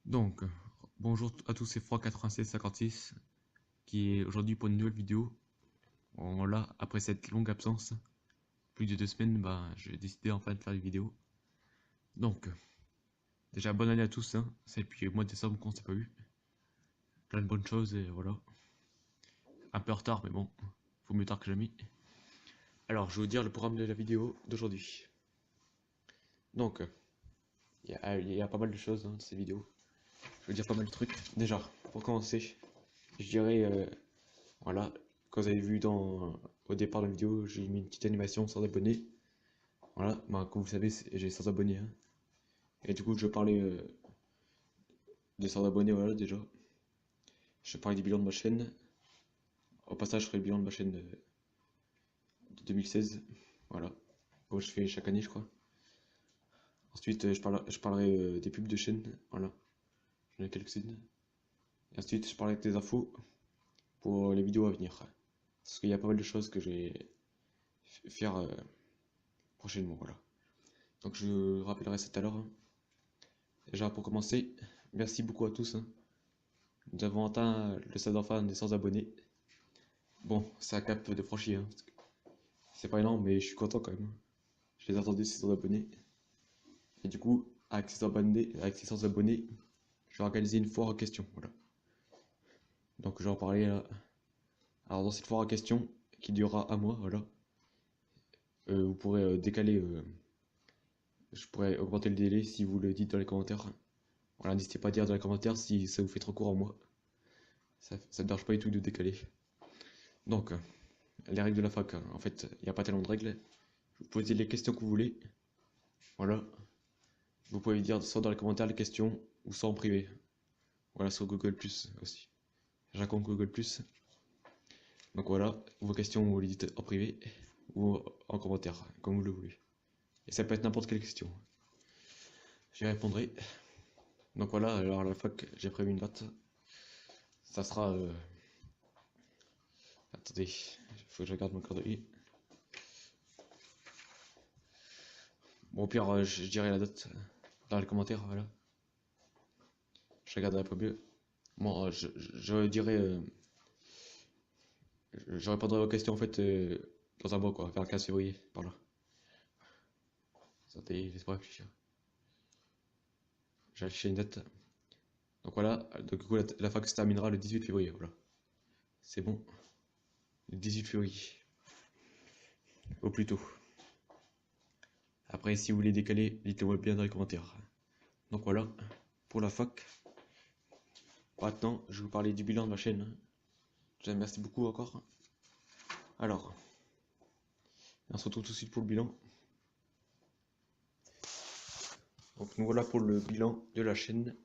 Donc, bonjour à tous, c'est Froid9656 qui est aujourd'hui pour une nouvelle vidéo. Voilà, après cette longue absence, plus de 2 semaines, j'ai décidé enfin de faire des vidéos. Donc, déjà bonne année à tous, hein. C'est depuis le mois de décembre qu'on s'est pas eu. Plein de bonnes choses et voilà. Un peu en retard, mais bon, faut mieux tard que jamais. Alors, je vais vous dire le programme de la vidéo d'aujourd'hui. Donc, il y a pas mal de choses dans ces vidéos. Je vais dire pas mal de trucs. Déjà, pour commencer, je dirais voilà, comme vous avez vu au départ de la vidéo, j'ai mis une petite animation sans abonnés. Voilà, comme vous le savez, j'ai 100 abonnés, hein. Et du coup, je parlais des 100 abonnés, voilà, déjà. Je parlais du bilan de ma chaîne. Au passage, je ferai le bilan de ma chaîne de 2016. Voilà. Bon, je fais chaque année, je crois. Ensuite, je parlerai des pubs de chaîne. Voilà. J'en ai quelques-unes. Et ensuite, je parlerai des infos pour les vidéos à venir. Parce qu'il y a pas mal de choses que je vais faire prochainement, voilà. Donc, je rappellerai ça tout à l'heure, hein. Déjà, pour commencer, merci beaucoup à tous, hein. Nous avons atteint le stade enfin des 100 abonnés. Bon, c'est un cap de franchi, hein. C'est pas énorme, mais je suis content quand même. Je les attendais, ces 100 abonnés. Et du coup, avec ces 100 abonnés, je vais organiser une foire à questions. Voilà. Donc, je vais en parler là. Alors, dans cette foire à questions, qui durera un mois, voilà, vous pourrez décaler. Je pourrais augmenter le délai si vous le dites dans les commentaires. Voilà, n'hésitez pas à dire dans les commentaires si ça vous fait trop court en mois. Ça ne dérange pas du tout de décaler. Donc, les règles de la fac, hein. En fait, il n'y a pas tellement de règles. Vous posez les questions que vous voulez. Voilà. Vous pouvez dire soit dans les commentaires les questions ou soit en privé. Voilà, sur Google Plus aussi. J'ai un compte Google Plus. Donc voilà, vos questions vous les dites en privé ou en commentaire, comme vous le voulez. Et ça peut être n'importe quelle question. J'y répondrai. Donc voilà, alors à la fac, j'ai prévu une date. Ça sera. Attendez, il faut que je regarde mon calendrier. Bon, au pire, je dirai la date dans les commentaires, voilà. Je regarderai un peu mieux. Bon, je dirai. Je répondrai aux questions en fait dans un mois, quoi, vers le 15 février, par là. Attendez, laisse-moi réfléchir. J'ai affiché une date. Donc voilà, donc, du coup, la fac se terminera le 18 février, voilà. C'est bon. Le 18 février. Au plus tôt. Après, si vous voulez décaler, dites-le moi bien dans les commentaires. Donc voilà, pour la fac. Maintenant, je vais vous parler du bilan de ma chaîne. Je vous remercie beaucoup encore. Alors, on se retrouve tout de suite pour le bilan. Donc nous voilà pour le bilan de la chaîne.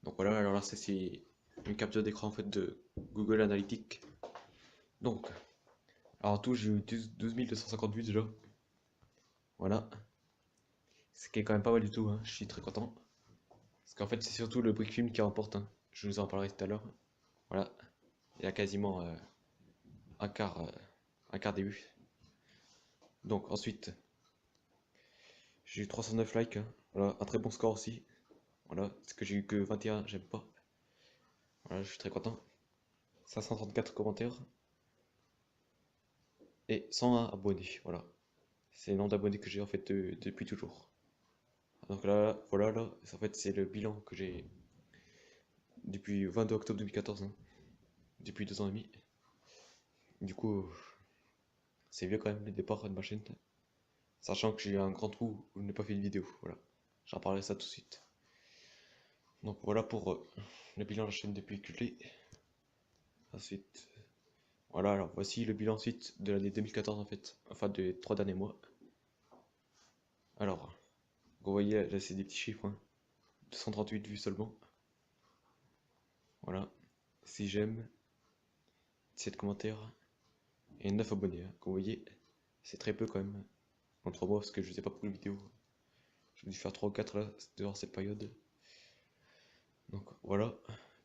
Donc voilà, alors là c'est une capture d'écran en fait de Google Analytics. Donc, alors en tout j'ai eu 12 250 vues déjà. Voilà. Ce qui est quand même pas mal du tout, hein. Je suis très content. Parce qu'en fait c'est surtout le Brick Film qui remporte, hein. Je vous en parlerai tout à l'heure. Voilà. Il y a quasiment un quart, euh, un quart des vues. Donc ensuite, j'ai eu 309 likes, hein. Voilà, un très bon score aussi. Voilà, parce que j'ai eu que 21, j'aime pas. Voilà, je suis très content. 534 commentaires et 101 abonnés. Voilà, c'est le nombre d'abonnés que j'ai en fait depuis toujours. Donc là, voilà, là, en fait, c'est le bilan que j'ai depuis 22 octobre 2014, hein, depuis 2 ans et demi. Du coup, c'est vieux quand même le départ de ma chaîne, sachant que j'ai eu un grand trou où je n'ai pas fait de vidéo. Voilà, j'en parlerai ça tout de suite. Donc voilà pour le bilan de la chaîne depuis que je l'ai. Ensuite, voilà, alors voici le bilan ensuite de l'année 2014 en fait, enfin des 3 derniers mois. Alors, vous voyez là c'est des petits chiffres, hein. 238 vues seulement. Voilà, 6 j'aime, 17 commentaires et 9 abonnés, hein. Comme vous voyez, c'est très peu quand même. En 3 mois parce que je faisais pas beaucoup de vidéos. J'ai dû faire 3 ou 4 là, durant cette période. Donc voilà,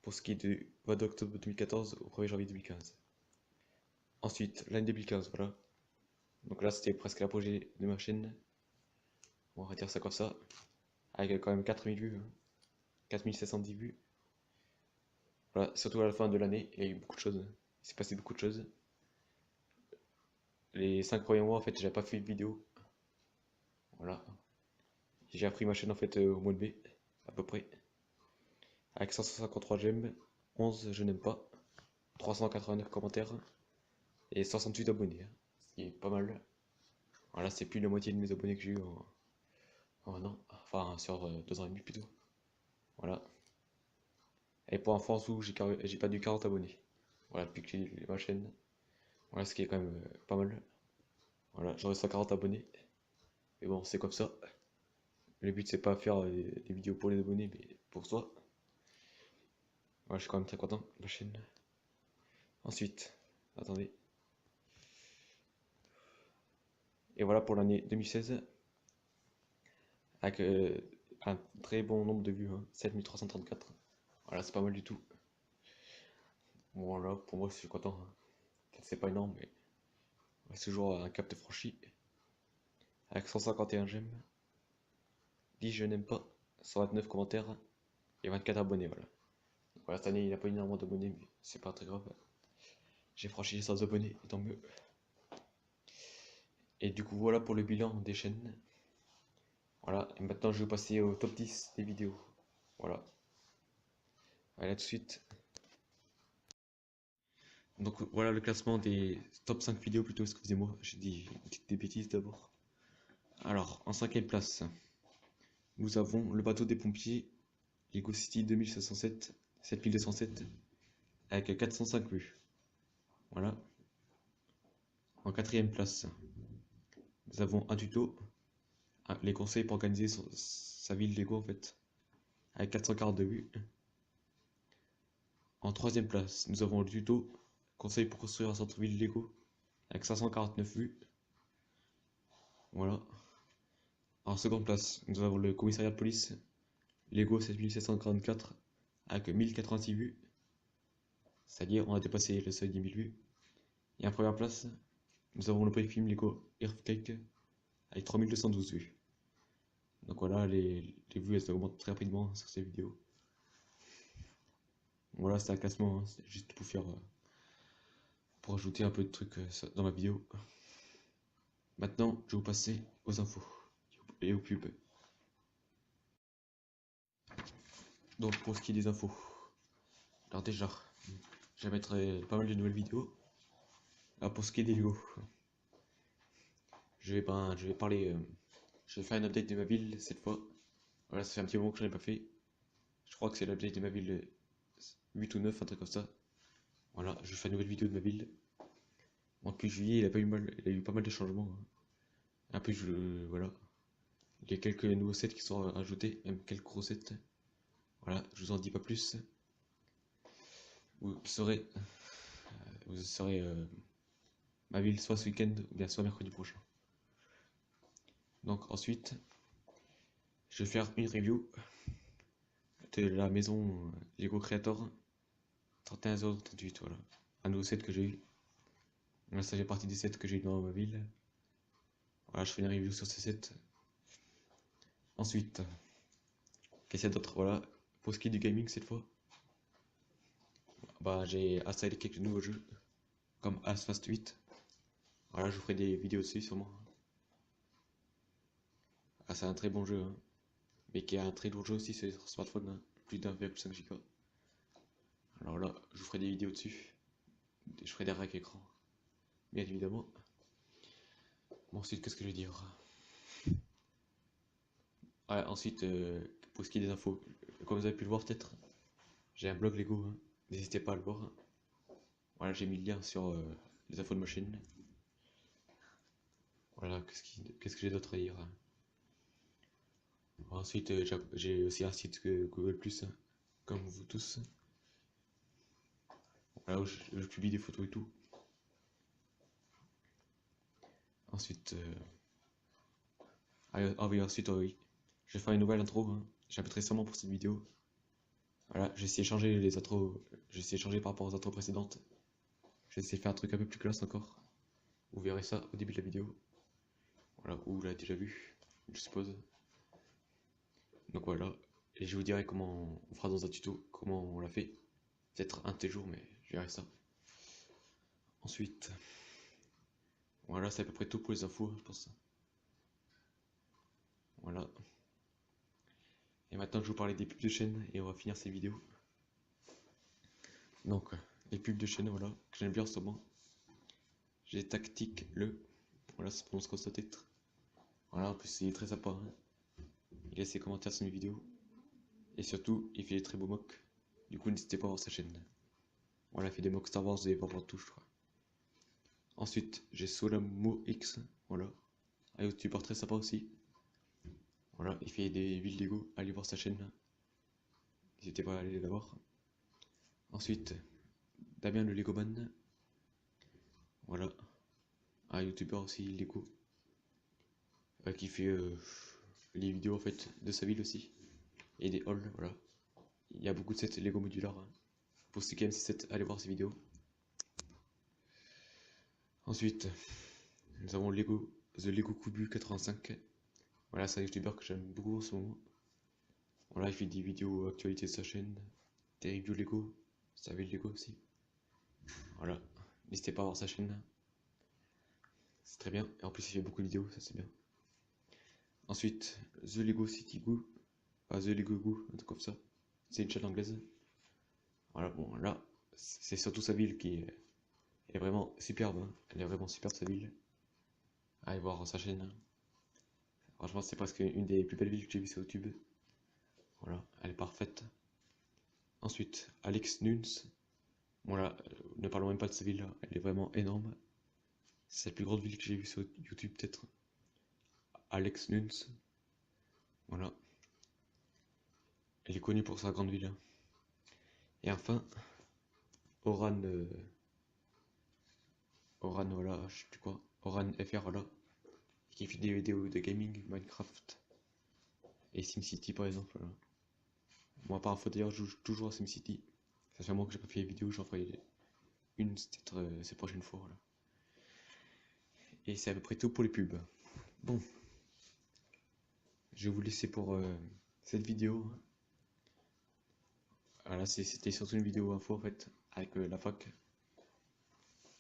pour ce qui est du 22 octobre 2014 au 1er janvier 2015. Ensuite, l'année 2015, voilà. Donc là c'était presque l'apogée de ma chaîne. On va dire ça comme ça. Avec quand même 4000 vues, hein. 4710 vues. Voilà, surtout à la fin de l'année, il y a eu beaucoup de choses. Il s'est passé beaucoup de choses. Les 5 premiers mois, en fait, j'avais pas fait de vidéo. Voilà. J'ai appris ma chaîne en fait au mois de mai, à peu près. Avec 153 j'aime, 11 je n'aime pas, 389 commentaires et 68 abonnés, hein, ce qui est pas mal. Voilà, c'est plus de la moitié de mes abonnés que j'ai eu en un an, enfin sur 2 ans et demi plutôt. Voilà. Et pour info en dessous, j'ai perdu 40 abonnés. Voilà, depuis que j'ai ma chaîne. Voilà, ce qui est quand même pas mal. Voilà, j'aurais 140 abonnés. Mais bon, c'est comme ça. Le but c'est pas faire des vidéos pour les abonnés, mais pour soi. Voilà, je suis quand même très content de ma chaîne. Ensuite, attendez. Et voilà pour l'année 2016, avec un très bon nombre de vues, hein, 7334. Voilà, c'est pas mal du tout. Bon, voilà, pour moi, je suis content, hein. C'est pas énorme, mais c'est toujours un cap de franchi. Avec 151 j'aime, 10 je n'aime pas, 129 commentaires et 24 abonnés, voilà. Donc, voilà, cette année, il n'a pas énormément d'abonnés, mais c'est pas très grave. J'ai franchi les 100 abonnés, et tant mieux. Et du coup, voilà pour le bilan des chaînes. Voilà, et maintenant, je vais passer au top 10 des vidéos. Voilà. Allez, à tout de suite. Donc voilà le classement des top 5 vidéos plutôt, excusez-moi, j'ai dit des bêtises d'abord. Alors, en cinquième place, nous avons le bateau des pompiers, Lego City 2707, 7207, avec 405 vues. Voilà. En quatrième place, nous avons un tuto, les conseils pour organiser sa ville Lego en fait, avec 442 vues. En troisième place, nous avons le tuto, conseil pour construire un centre-ville Lego, avec 549 vues. Voilà. En seconde place, nous avons le commissariat de police, Lego 7744, avec 1086 vues. C'est-à-dire, on a dépassé le seuil des 1000 vues. Et en première place, nous avons le pré-film Lego Earthquake, avec 3212 vues. Donc voilà, les vues elles augmentent très rapidement sur ces vidéos. Voilà, c'est un classement, hein, c'est juste pour faire, pour ajouter un peu de trucs dans ma vidéo. Maintenant, je vais vous passer aux infos et aux pubs. Donc pour ce qui est des infos, alors déjà, je vais mettre pas mal de nouvelles vidéos. Alors pour ce qui est des Lego, je vais parler, je vais faire une update de ma ville cette fois. Voilà, ça fait un petit moment que je n'en ai pas fait. Je crois que c'est l'update de ma ville 8 ou 9, un truc comme ça. Voilà, je fais une nouvelle vidéo de ma ville. Bon, depuis juillet, il a eu pas mal de changements, hein. Un peu, voilà. Il y a quelques nouveaux sets qui sont rajoutés, même quelques gros sets. Voilà, je vous en dis pas plus. Vous saurez, ma ville soit ce week-end ou bien soit mercredi prochain. Donc ensuite, je vais faire une review de la maison Lego Creator 31,38€, voilà. Un nouveau set que j'ai eu. Là, ça fait partie des sets que j'ai eu dans ma ville. Voilà, je fais une review sur ces sets. Ensuite, qu'est-ce qu'il y a d'autre? Voilà, pour ce qui est du gaming cette fois, bah, j'ai installé quelques nouveaux jeux, comme Asphalt 8. Voilà, je vous ferai des vidéos dessus sûrement. Ah, c'est un très bon jeu, hein, mais qui a un très lourd jeu aussi sur smartphone, hein, plus d'1,5 Go. Alors là, je vous ferai des vidéos dessus. Je ferai des racks écran, bien évidemment. Bon, ensuite, qu'est-ce que je vais dire? Ouais, ensuite, pour ce qui est des infos, comme vous avez pu le voir peut-être, j'ai un blog Lego, hein. N'hésitez pas à le voir. Voilà, j'ai mis le lien sur les infos de ma chaîne. Voilà, qu'est-ce que j'ai d'autre à dire? Ensuite, j'ai aussi un site Google+, hein, comme vous tous. Voilà, où je publie des photos et tout. Ensuite, ah oui, ensuite, oh oui, je vais faire une nouvelle intro, hein. J'ajouterai sûrement pour cette vidéo. Voilà, j'ai essayé de changer les intros, j'ai essayé de changer par rapport aux intros précédentes. J'ai essayé de faire un truc un peu plus classe encore. Vous verrez ça au début de la vidéo. Voilà, ou vous l'avez déjà vu, je suppose. Donc voilà. Et je vous dirai comment on fera dans un tuto, comment on l'a fait. Peut-être un de tes jours, mais je verrai ça. Ensuite, voilà, c'est à peu près tout pour les infos, je pense. Voilà. Et maintenant, je vais vous parler des pubs de chaîne et on va finir cette vidéo. Donc, les pubs de chaîne, voilà, que j'aime bien en ce moment. J'ai Tactique le. Voilà, ça se prononce comme ça titre. Voilà, en plus, il est très sympa. Hein. Il laisse ses commentaires sur mes vidéos. Et surtout, il fait des très beaux mocks. Du coup, n'hésitez pas à voir sa chaîne. Voilà, il fait des mocks Star Wars, vous allez voir tout, je crois. Ensuite, j'ai Solamo X. Voilà. Un youtubeur très sympa aussi. Voilà, il fait des villes Lego. Allez voir sa chaîne. N'hésitez pas à aller la voir. Ensuite, Damien le Legoman. Voilà. Un youtubeur aussi Lego. Qui fait les vidéos en fait de sa ville aussi. Et des hauls, voilà. Il y a beaucoup de sets Lego modulars. Hein. Pour ceux qui aiment ces sets, allez voir ces vidéos. Ensuite, nous avons The Lego Kubu 85. Voilà, c'est un youtubeur que j'aime beaucoup en ce moment. Voilà, il fait des vidéos actualités de sa chaîne, des reviews Lego, sa ville Lego aussi. Voilà, n'hésitez pas à voir sa chaîne. C'est très bien. Et en plus, il fait beaucoup de vidéos, ça c'est bien. Ensuite, The Lego City Goo. Enfin, The Lego Goo, un truc comme ça. C'est une chaîne anglaise. Voilà, bon, là, c'est surtout sa ville qui est vraiment superbe. Hein. Elle est vraiment superbe, sa ville. Allez voir sa chaîne. Franchement, c'est presque une des plus belles villes que j'ai vues sur YouTube. Voilà, elle est parfaite. Ensuite, Alex Nunes. Voilà, ne parlons même pas de sa ville, elle est vraiment énorme. C'est la plus grande ville que j'ai vue sur YouTube, peut-être. Alex Nunes. Voilà. Elle est connue pour sa grande ville. Et enfin, Oran. Oran, voilà, je sais plus quoi. Oran FR, voilà. Qui fait des vidéos de gaming, Minecraft et SimCity par exemple. Voilà. Moi, par info d'ailleurs, je joue toujours à SimCity. Ça fait un mois que j'ai pas fait de vidéo, j'en ferai une peut-être ces prochaines fois. Voilà. Et c'est à peu près tout pour les pubs. Bon, je vais vous laisser pour cette vidéo. Voilà, c'était surtout une vidéo info en fait, avec la fac.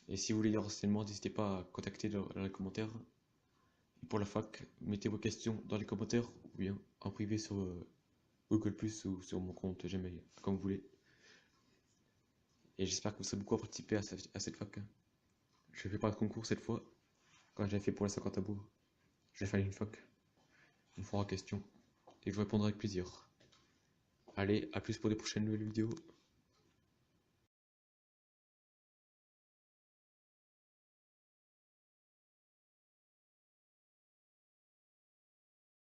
Et si vous voulez des renseignements, n'hésitez pas à contacter dans les commentaires. Et pour la fac, mettez vos questions dans les commentaires ou bien en privé sur Google Plus ou sur mon compte Gmail, comme vous voulez. Et j'espère que vous serez beaucoup à participer à cette fac. Je ne fais pas de concours cette fois, quand j'avais fait pour la 50 à bout. Je vais faire une fac, une fois en question, et je vous répondrai avec plaisir. Allez, à plus pour des prochaines nouvelles vidéos.